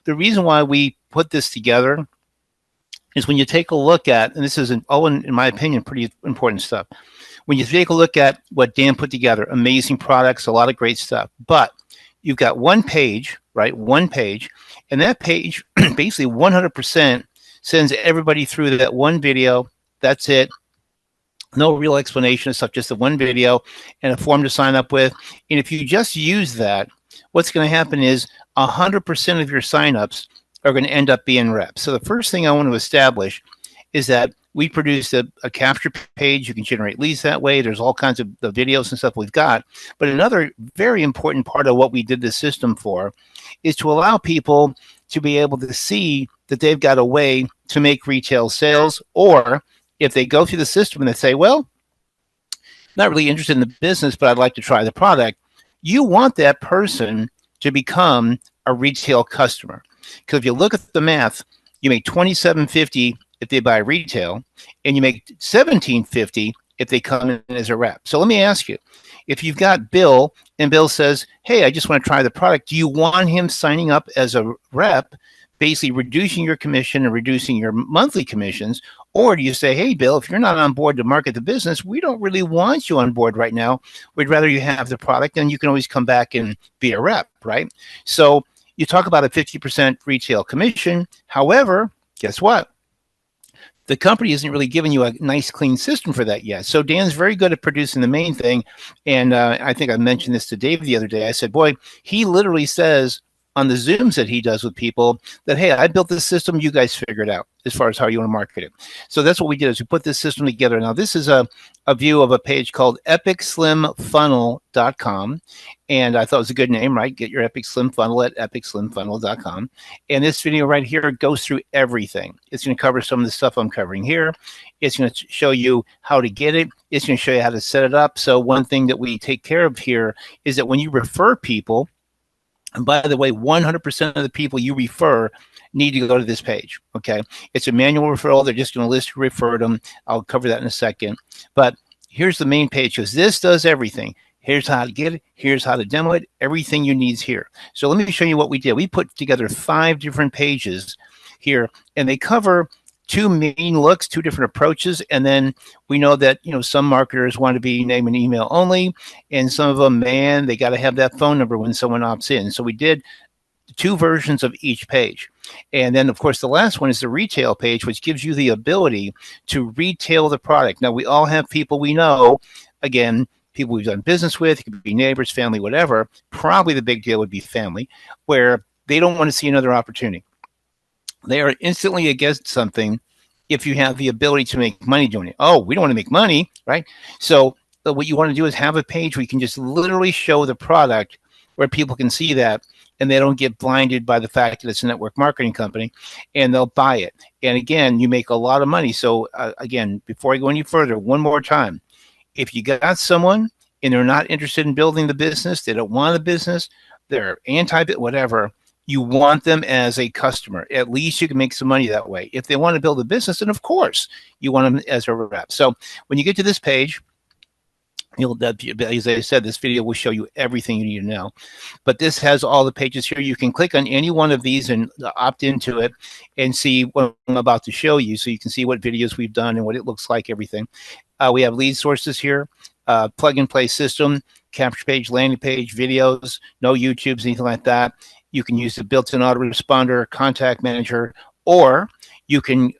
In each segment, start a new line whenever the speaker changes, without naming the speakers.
the reason why we put this together is when you take a look at, and this is in my opinion, pretty important stuff. When you take a look at what Dan put together, amazing products, a lot of great stuff. But you've got one page, right? One page, and that page basically 100% sends everybody through that one video. That's it. No real explanation of stuff, just the one video and a form to sign up with. And if you just use that, what's going to happen is 100% of your signups are going to end up being reps. So the first thing I want to establish is that we produced a capture page. You can generate leads that way. There's all kinds of the videos and stuff we've got. But another very important part of what we did this system for is to allow people to be able to see that they've got a way to make retail sales, or if they go through the system and they say, well, not really interested in the business, but I'd like to try the product, you want that person to become a retail customer. Because if you look at the math, you make $27.50 if they buy retail, and you make $17.50 if they come in as a rep. So let me ask you, if you've got Bill and Bill says, hey, I just want to try the product, do you want him signing up as a rep, basically reducing your commission and reducing your monthly commissions? Or do you say, hey, Bill, if you're not on board to market the business, we don't really want you on board right now. We'd rather you have the product, and you can always come back and be a rep, right? So you talk about a 50% retail commission. However, guess what? The company isn't really giving you a nice, clean system for that yet. So Dan's very good at producing the main thing. And I think I mentioned this to Dave the other day. I said, boy, he literally says on the Zooms that he does with people that, hey, I built this system, you guys figure it out as far as how you want to market it. So that's what we did, is we put this system together. Now, this is a view of a page called epicslimfunnel.com. And I thought it was a good name, right? Get your Epic Slim Funnel at epicslimfunnel.com. And this video right here goes through everything. It's going to cover some of the stuff I'm covering here. It's going to show you how to get it. It's going to show you how to set it up. So one thing that we take care of here is that when you refer people, and by the way, 100% of the people you refer need to go to this page, okay? It's a manual referral. They're just going to list who referred them. I'll cover that in a second. But here's the main page, because this does everything. Here's how to get it. Here's how to demo it. Everything you need is here. So let me show you what we did. We put together 5 different pages here, and they cover 2 main looks, 2 different approaches. And then we know that, some marketers want to be name and email only, and some of them, man, they got to have that phone number when someone opts in. So we did 2 versions of each page. And then, of course, the last one is the retail page, which gives you the ability to retail the product. Now, we all have people we know, again, people we've done business with, it could be neighbors, family, whatever. Probably the big deal would be family, where they don't want to see another opportunity. They are instantly against something if you have the ability to make money doing it. Oh, we don't want to make money, right? So what you want to do is have a page where you can just literally show the product where people can see that, and they don't get blinded by the fact that it's a network marketing company, and they'll buy it. And again, you make a lot of money. So again, before I go any further, one more time, if you got someone and they're not interested in building the business, they don't want the business, they're anti-it, whatever, you want them as a customer. At least you can make some money that way. If they want to build a business, then of course you want them as a rep. So when you get to this page, as I said, this video will show you everything you need to know. But this has all the pages here. You can click on any one of these and opt into it and see what I'm about to show you, so you can see what videos we've done and what it looks like, everything. We have lead sources here, plug and play system, capture page, landing page, videos, no YouTubes, anything like that. You can use the built-in autoresponder, contact manager, or you can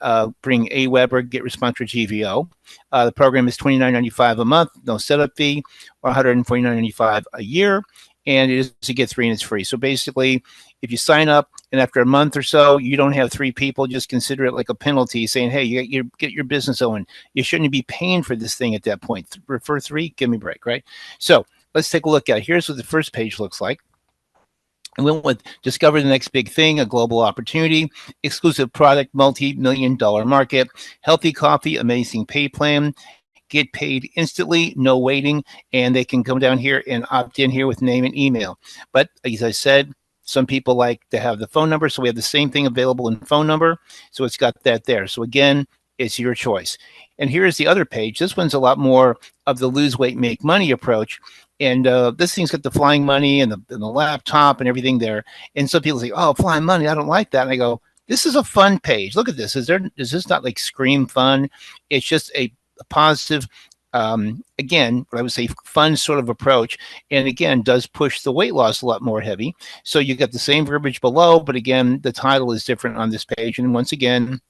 bring Aweber, GetResponse or GVO. The program is $29.95 a month, no setup fee, or $149.95 a year, and it is a get 3 and it's free. So basically, if you sign up and after a month or so you don't have 3 people, just consider it like a penalty, saying, hey, you get your business going. You shouldn't be paying for this thing at that point. Refer 3, give me a break, right? So let's take a look at it. Here's what the first page looks like. And we went with discover the next big thing, a global opportunity, exclusive product, multi-million-dollar market, healthy coffee, amazing pay plan, get paid instantly, no waiting, and they can come down here and opt in here with name and email. But as I said, some people like to have the phone number, so we have the same thing available in phone number, so it's got that there. So again, it's your choice. And here's the other page. This one's a lot more of the lose weight, make money approach. And this thing's got the flying money and the laptop and everything there. And some people say, "Oh, flying money, I don't like that." And I go, "This is a fun page. Look at this. Is this not like scream fun? It's just a positive." Again, what I would say, fun sort of approach, and again, does push the weight loss a lot more heavy. So you got the same verbiage below, but again, the title is different on this page. And once again,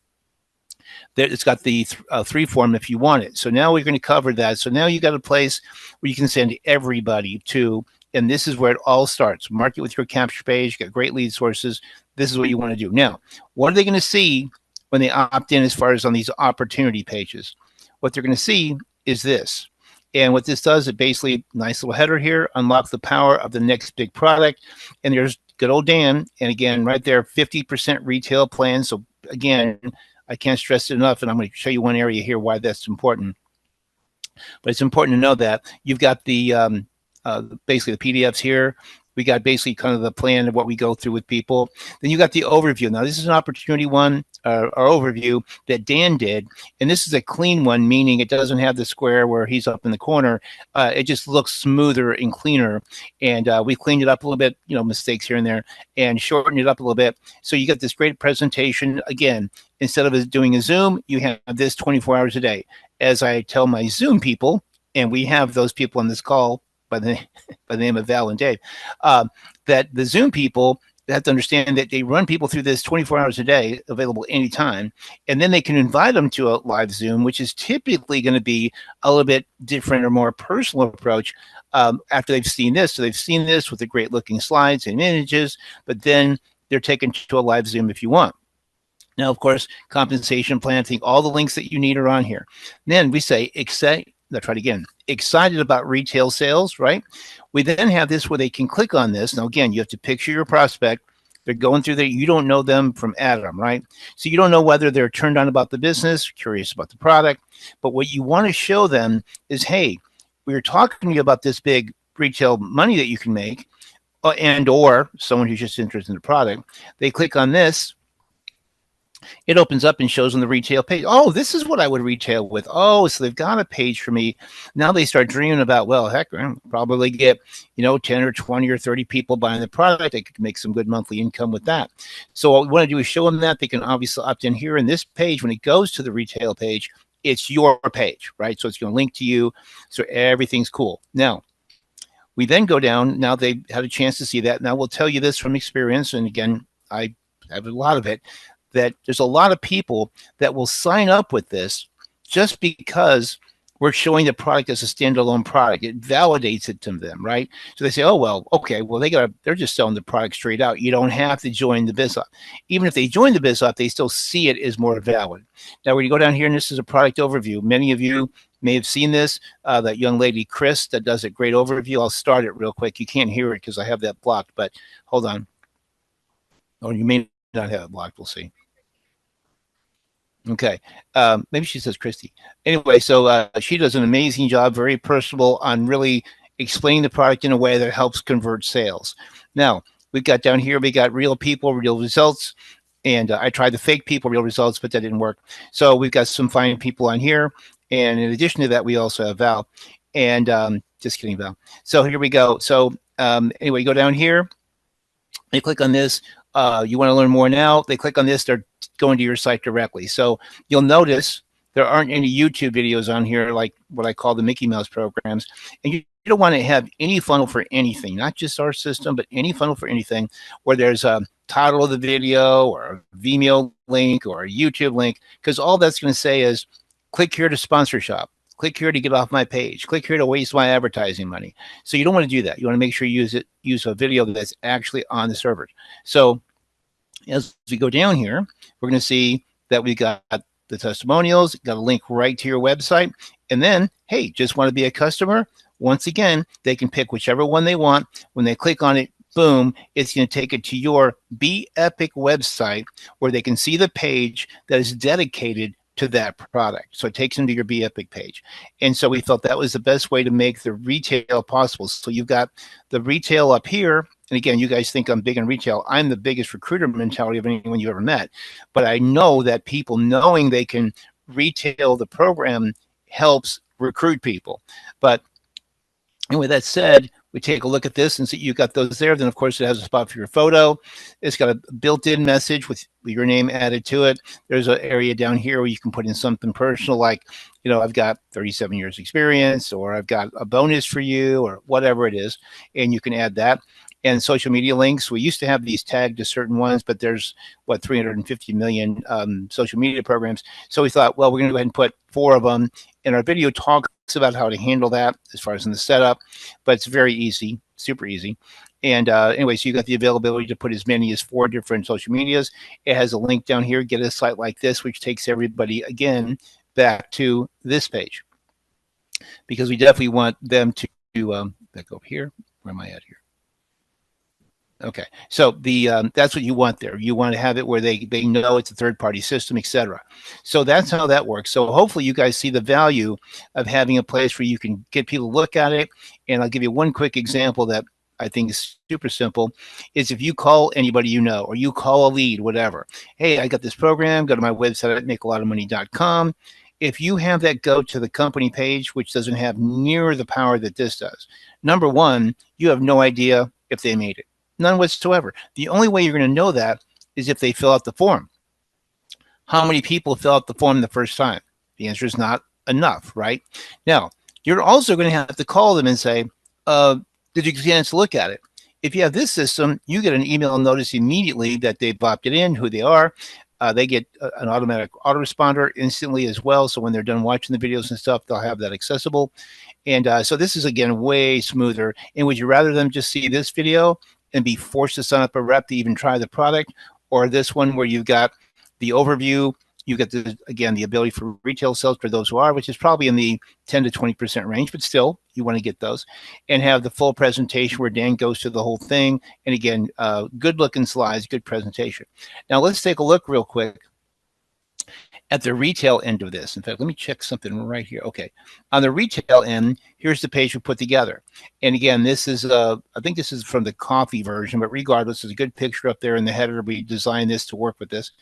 it's got the three form if you want it. So now we're going to cover that. So now you got a place where you can send everybody to, and this is where it all starts. Market with your capture page, got great lead sources. This is what you want to do. Now, what are they going to see when they opt in as far as on these opportunity pages? What they're going to see is this. And what this does, it basically, nice little header here, unlock the power of the next big product. And there's good old Dan. And again, right there, 50% retail plan. So again, I can't stress it enough, and I'm going to show you one area here why that's important. But it's important to know that you've got the basically the PDFs here. We got basically kind of the plan of what we go through with people. Then you got the overview. Now, this is an opportunity one, our overview that Dan did. And this is a clean one, meaning it doesn't have the square where he's up in the corner. It just looks smoother and cleaner. And we cleaned it up a little bit, mistakes here and there, and shortened it up a little bit. So you got this great presentation. Again, instead of doing a Zoom, you have this 24 hours a day. As I tell my Zoom people, and we have those people on this call, by the name of Val and Dave, that the Zoom people have to understand that they run people through this 24 hours a day, available anytime, and then they can invite them to a live Zoom, which is typically going to be a little bit different or more personal approach after they've seen this. So they've seen this with the great looking slides and images, but then they're taken to a live Zoom if you want. Now, of course, compensation plan, I think all the links that you need are on here. Then we say, let's try it again. Excited about retail sales, right? We then have this where they can click on this. Now, again, you have to picture your prospect. They're going through there. You don't know them from Adam, right? So you don't know whether they're turned on about the business, curious about the product. But what you want to show them is, hey, we were talking to you about this big retail money that you can make, and or someone who's just interested in the product. They click on this. It opens up and shows on the retail page. Oh, this is what I would retail with. Oh, so they've got a page for me. Now they start dreaming about, well, heck, I'll probably get, 10 or 20 or 30 people buying the product. I could make some good monthly income with that. So what we want to do is show them that. They can obviously opt in here in this page. When it goes to the retail page, it's your page, right? So it's going to link to you. So everything's cool. Now, we then go down. Now they had a chance to see that. Now we'll tell you this from experience. And again, I have a lot of it, that there's a lot of people that will sign up with this just because we're showing the product as a standalone product. It validates it to them, right? So they say, oh, well, okay, well, they're just selling the product straight out. You don't have to join the BizOp. Even if they join the BizOp, they still see it as more valid. Now, when you go down here, and this is a product overview, many of you may have seen this, that young lady, Chris, that does a great overview. I'll start it real quick. You can't hear it because I have that blocked, but hold on. Or you may not have it blocked. We'll see. Okay. Maybe she says Christy. Anyway, so she does an amazing job, very personable on really explaining the product in a way that helps convert sales. Now, we've got down here, we got real people, real results. And I tried the fake people, real results, but that didn't work. So we've got some fine people on here. And in addition to that, we also have Val. And just kidding, Val. So here we go. So anyway, you go down here. You click on this. You want to learn more now, they click on this, they're going to your site directly. So you'll notice there aren't any YouTube videos on here like what I call the Mickey Mouse programs. And you don't want to have any funnel for anything, not just our system, but any funnel for anything where there's a title of the video or a Vimeo link or a YouTube link, because all that's going to say is click here to sponsor shop. Click here to get off my page. Click here to waste my advertising money. So you don't want to do that. You want to make sure you use a video that's actually on the server. So as we go down here, we're going to see that we got the testimonials, got a link right to your website. And then, hey, just want to be a customer? Once again, they can pick whichever one they want. When they click on it, boom, it's going to take it to your Be Epic website where they can see the page that is dedicated to that product. So it takes them to your Be Epic page. And so we felt that was the best way to make the retail possible. So you've got the retail up here. And again, you guys think I'm big in retail. I'm the biggest recruiter mentality of anyone you ever met. But I know that people knowing they can retail the program helps recruit people. But And with that said, we take a look at this and see you've got those there. Then, of course, it has a spot for your photo. It's got a built-in message with your name added to it. There's an area down here where you can put in something personal like, I've got 37 years experience, or I've got a bonus for you, or whatever it is. And you can add that. And social media links, we used to have these tagged to certain ones, but there's 350 million social media programs. So we thought, well, we're going to go ahead and put 4 of them. And our video talks about how to handle that as far as in the setup, but it's very easy, super easy. And anyway, so you got the availability to put as many as 4 different social medias. It has a link down here. Get a site like this, which takes everybody again back to this page, because we definitely want them to back over here. Where am I at here? Okay, so that's what you want there. You want to have it where they know it's a third-party system, etc. So that's how that works. So hopefully you guys see the value of having a place where you can get people to look at it. And I'll give you one quick example that I think is super simple. Is if you call anybody or you call a lead, whatever. Hey, I got this program. Go to my website at makealotofmoney.com. If you have that go to the company page, which doesn't have near the power that this does, number one, you have no idea if they made it. None whatsoever. The only way you're going to know that is if they fill out the form. How many people fill out the form the first time? The answer is not enough, right? Now, you're also going to have to call them and say, did you get a chance to look at it? If you have this system, you get an email notice immediately that they've opted in, who they are. They get an automatic autoresponder instantly as well. So when they're done watching the videos and stuff, they'll have that accessible. And so this is, again, way smoother. And would you rather them just see this video and be forced to sign up a rep to even try the product, or this one where you've got the overview, you get the ability for retail sales for those who are, which is probably in the 10 to 20% range, but still you want to get those, and have the full presentation where Dan goes through the whole thing. And again, good looking slides, good presentation. Now let's take a look real quick at the retail end of this. In fact, let me check something right here. Okay, on the retail end, here's the page we put together. And again, this is, I think this is from the coffee version, but regardless, there's a good picture up there in the header. We designed this to work with this.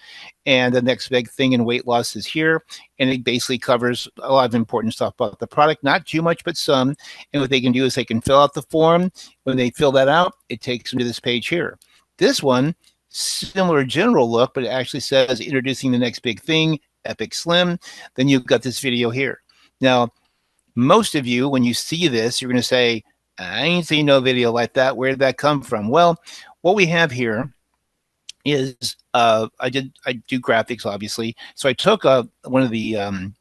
And the next big thing in weight loss is here. And it basically covers a lot of important stuff about the product, not too much, but some. And what they can do is they can fill out the form. When they fill that out, it takes them to this page here. This one, similar general look, but it actually says introducing the next big thing, Epic Slim. Then you've got this video here. Now, most of you, when you see this, you're going to say, I ain't seen no video like that. Where did that come from? Well, what we have here is I do graphics, obviously. So I took one of the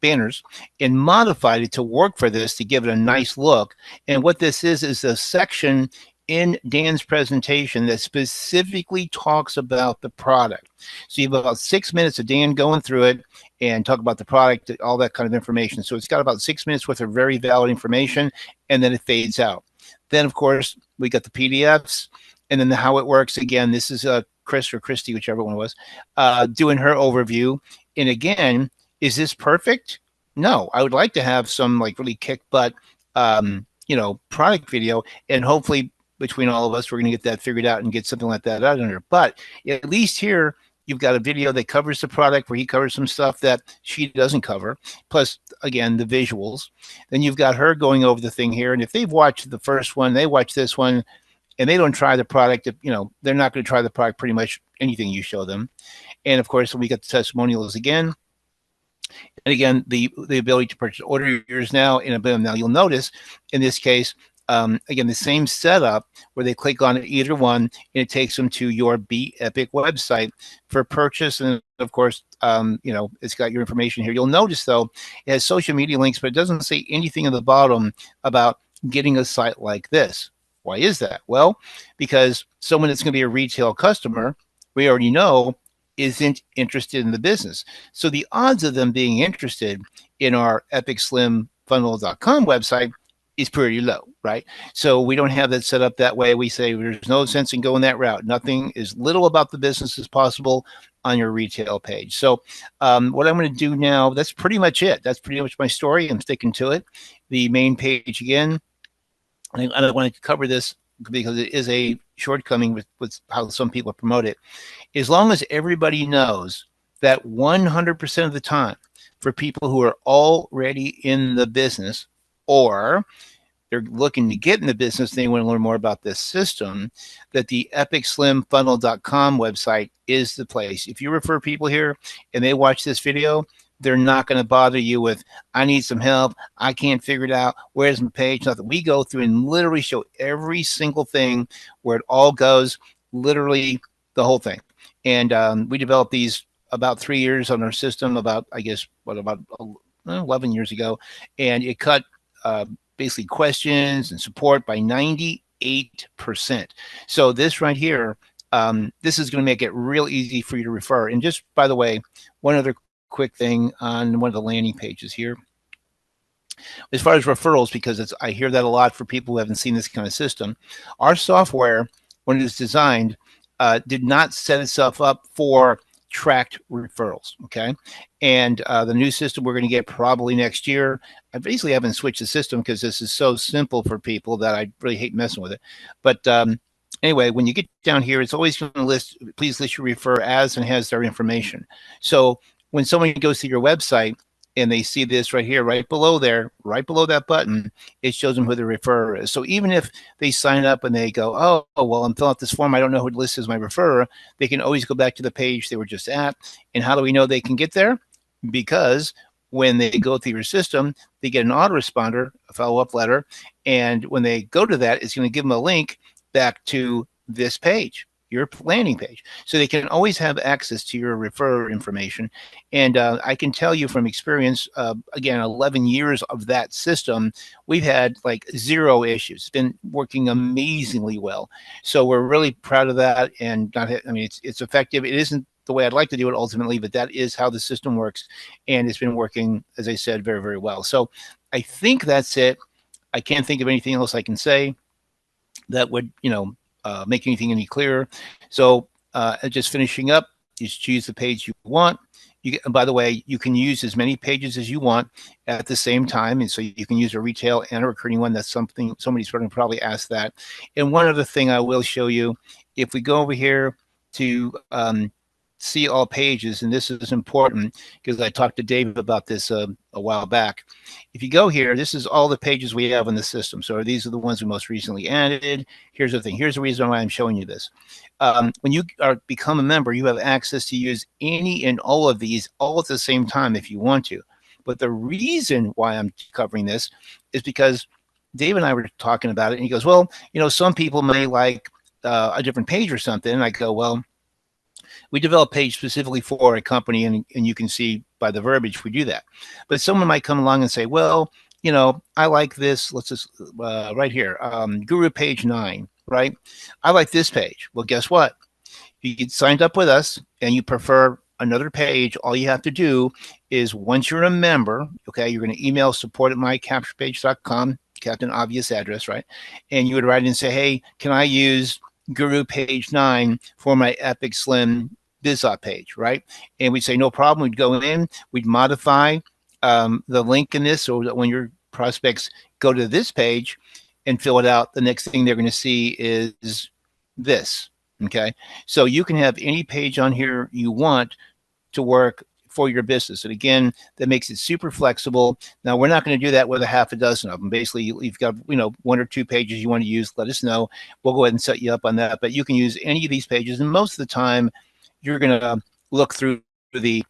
banners and modified it to work for this to give it a nice look. And what this is a section in Dan's presentation that specifically talks about the product. So you have about 6 minutes of Dan going through it and talk about the product, all that kind of information. So it's got about 6 minutes worth of very valid information, and then it fades out. Then, of course, we got the PDFs, and then how it works. Again, this is Chris or Christy, whichever one it was, doing her overview. And again, is this perfect? No, I would like to have some like really kick butt, product video, and hopefully between all of us, we're going to get that figured out and get something like that out under. But at least here, you've got a video that covers the product where he covers some stuff that she doesn't cover. Plus, again, the visuals. Then you've got her going over the thing here. And if they've watched the first one, they watch this one, and they don't try the product, they're not going to try the product pretty much anything you show them. And of course, we got the testimonials again. And again, the ability to purchase order yours now. Now you'll notice in this case, again, the same setup where they click on either one and it takes them to your Be Epic website for purchase. And of course, it's got your information here. You'll notice though, it has social media links, but it doesn't say anything at the bottom about getting a site like this. Why is that? Well, because someone that's going to be a retail customer, we already know, isn't interested in the business. So the odds of them being interested in our EpicSlimFunnel.com website is pretty low, right? So we don't have that set up that way. We say there's no sense in going that route. Nothing as little about the business as possible on your retail page. So what I'm going to do now, that's pretty much it. That's pretty much my story. I'm sticking to it. The main page again, I don't want to cover this because it is a shortcoming with how some people promote it. As long as everybody knows that 100% of the time for people who are already in the business, or they're looking to get in the business, they want to learn more about this system, that the epicslimfunnel.com website is the place. If you refer people here and they watch this video, they're not going to bother you with, I need some help, I can't figure it out, where's my page, nothing. We go through and literally show every single thing where it all goes, literally the whole thing. And we developed these about 3 years on our system, about, I guess, about 11 years ago. And it cut basically questions and support by 98%. So this right here, this is going to make it real easy for you to refer. And just, by the way, one other quick thing on one of the landing pages here. As far as referrals, because I hear that a lot for people who haven't seen this kind of system, our software, when it was designed, did not set itself up for tracked referrals. Okay. And the new system we're going to get probably next year. I basically haven't switched the system because this is so simple for people that I really hate messing with it. But anyway, when you get down here, it's always going to list, please list your refer as, and has their information. So when someone goes to your website and they see this right here, right below there, right below that button, it shows them who the referrer is. So even if they sign up and they go, oh, well, I'm filling out this form, I don't know who to list as my referrer, they can always go back to the page they were just at. And how do we know they can get there? Because when they go through your system, they get an autoresponder, a follow-up letter, and when they go to that, it's going to give them a link back to this page, your landing page. So they can always have access to your referrer information. And I can tell you from experience, again, 11 years of that system, we've had like 0 issues. It's been working amazingly well. So we're really proud of that. And it's effective. It isn't the way I'd like to do it ultimately, but that is how the system works. And it's been working, as I said, very, very well. So I think that's it. I can't think of anything else I can say that would, make anything any clearer. So just finishing up, just choose the page you want. And by the way, you can use as many pages as you want at the same time. And so you can use a retail and a recruiting one. That's something somebody's going to probably ask that. And one other thing I will show you, if we go over here to see all pages, and this is important because I talked to Dave about this a while back. If you go here, this is all the pages we have in the system. So these are the ones we most recently added. Here's the thing. Here's the reason why I'm showing you this. When you become a member, you have access to use any and all of these all at the same time if you want to. But the reason why I'm covering this is because Dave and I were talking about it, and he goes, well, some people may like a different page or something. And I go, well, we develop a page specifically for a company, and you can see by the verbiage we do that. But someone might come along and say, well, I like this. Let's just right here, Guru page 9, right? I like this page. Well, guess what? If you get signed up with us and you prefer another page, all you have to do is, once you're a member, okay, you're going to email support@mycapturepage.com, Captain Obvious address, right? And you would write in and say, hey, can I use Guru page 9 for my Epic Slim BizOp page, right? And we'd say, no problem. We'd go in, we'd modify the link in this so that when your prospects go to this page and fill it out, the next thing they're going to see is this, okay? So you can have any page on here you want to work for your business. And again, that makes it super flexible. Now, we're not going to do that with a half a dozen of them. Basically, you've got 1 or 2 pages you want to use, let us know. We'll go ahead and set you up on that. But you can use any of these pages, and most of the time, you're going to look through the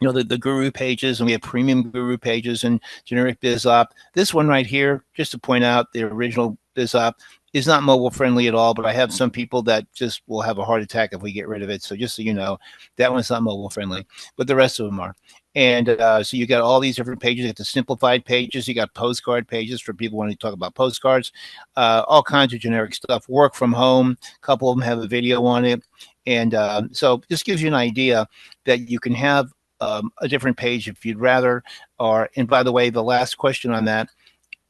Guru pages, and we have premium Guru pages and generic BizOp. This one right here, just to point out, the original BizOp is not mobile friendly at all, but I have some people that just will have a heart attack if we get rid of it. So just so you know, that one's not mobile friendly, but the rest of them are. And so you got all these different pages. You got the simplified pages. You got postcard pages for people wanting to talk about postcards, all kinds of generic stuff. Work from home. A couple of them have a video on it. And so this gives you an idea that you can have a different page if you'd rather. And by the way, the last question on that,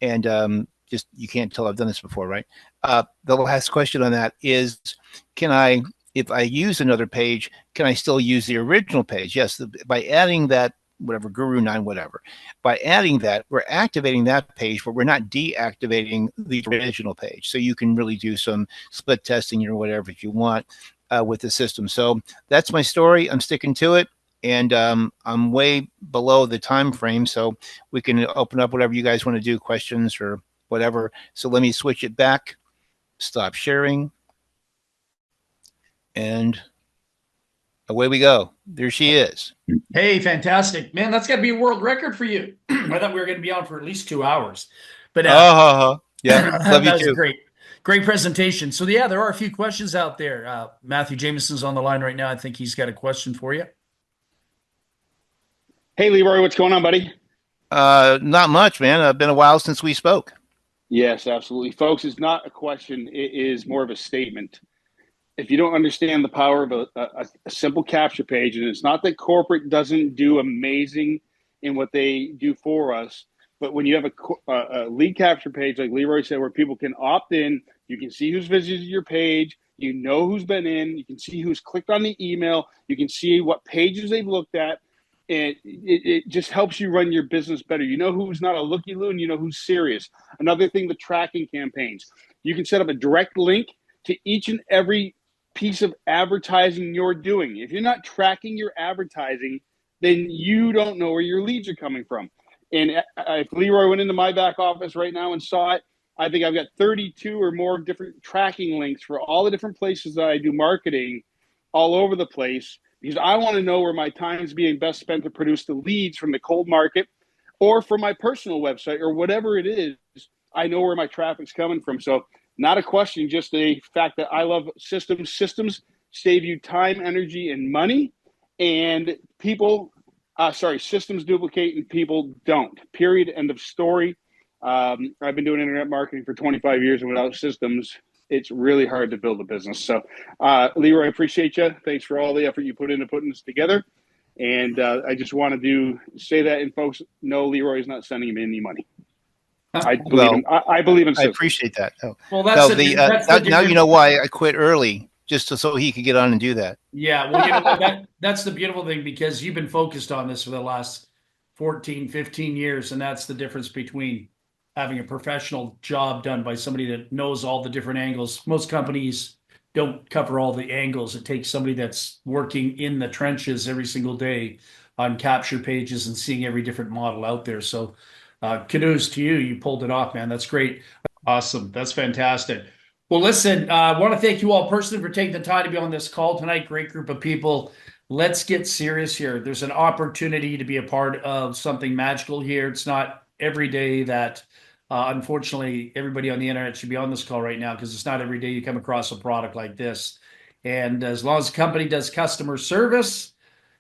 and just, you can't tell I've done this before, right? The last question on that is, if I use another page, can I still use the original page? Yes, by adding that, whatever, Guru 9, whatever. By adding that, we're activating that page, but we're not deactivating the original page. So you can really do some split testing or whatever if you want with the system. So that's my story. I'm sticking to it. And I'm way below the time frame, so we can open up whatever you guys want to do, questions or whatever. So let me switch it back, stop sharing, and away we go. There she is.
Hey, fantastic. Man, that's got to be a world record for you. I thought we were going to be on for at least 2 hours. But
Yeah, love
that
you
was
too.
great. Great presentation. So, yeah, there are a few questions out there. Matthew Jameson's on the line right now. I think he's got a question for you.
Hey, Leroy, what's going on, buddy?
Not much, man. Been a while since we spoke.
Yes, absolutely. Folks, it's not a question, it is more of a statement. If you don't understand the power of a simple capture page, and it's not that corporate doesn't do amazing in what they do for us, but when you have a lead capture page, like Leroy said, where people can opt in, you can see who's visited your page, you know who's been in, you can see who's clicked on the email, you can see what pages they've looked at, and it just helps you run your business better. You know who's not a looky-loo, and you know who's serious. Another thing, the tracking campaigns. You can set up a direct link to each and every piece of advertising you're doing. If you're not tracking your advertising, then you don't know where your leads are coming from. And if Leroy went into my back office right now and saw it, I think I've got 32 or more different tracking links for all the different places that I do marketing all over the place, because I want to know where my time is being best spent to produce the leads from the cold market or from my personal website or whatever it is. I know where my traffic's coming from. So not a question, just a fact that I love systems. Systems save you time, energy, and money. And systems duplicate and people don't. Period. End of story. I've been doing internet marketing for 25 years, and without systems, it's really hard to build a business. So, Leroy, I appreciate you. Thanks for all the effort you put into putting this together. And I just wanted to say that, and folks know Leroy is not sending him any money. I believe him. I believe in
I
systems.
appreciate that. Oh.
Well, that's
Now you know why I quit early, just so he could get on and do that.
Yeah, well, you know what, that's the beautiful thing, because you've been focused on this for the last 14, 15 years, and that's the difference between having a professional job done by somebody that knows all the different angles. Most companies don't cover all the angles. It takes somebody that's working in the trenches every single day on capture pages and seeing every different model out there. So kudos to you. You pulled it off, man. That's great. Awesome. That's fantastic. Well, listen, I want to thank you all personally for taking the time to be on this call tonight. Great group of people. Let's get serious here. There's an opportunity to be a part of something magical here. It's not every day that, unfortunately, everybody on the internet should be on this call right now, because it's not every day you come across a product like this. And as long as the company does customer service,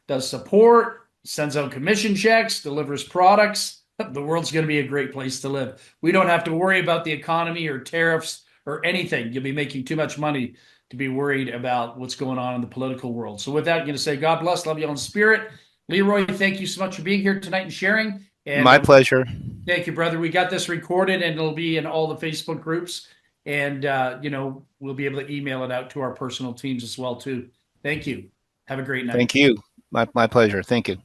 does support, sends out commission checks, delivers products, the world's going to be a great place to live. We don't have to worry about the economy or tariffs or anything. You'll be making too much money to be worried about what's going on in the political world. So with that, I'm going to say God bless, love you all in spirit. Leroy, thank you so much for being here tonight and sharing. And
my pleasure.
Thank you, brother. We got this recorded, and it'll be in all the Facebook groups. And, we'll be able to email it out to our personal teams as well, too. Thank you. Have a great night.
Thank you. My pleasure. Thank you.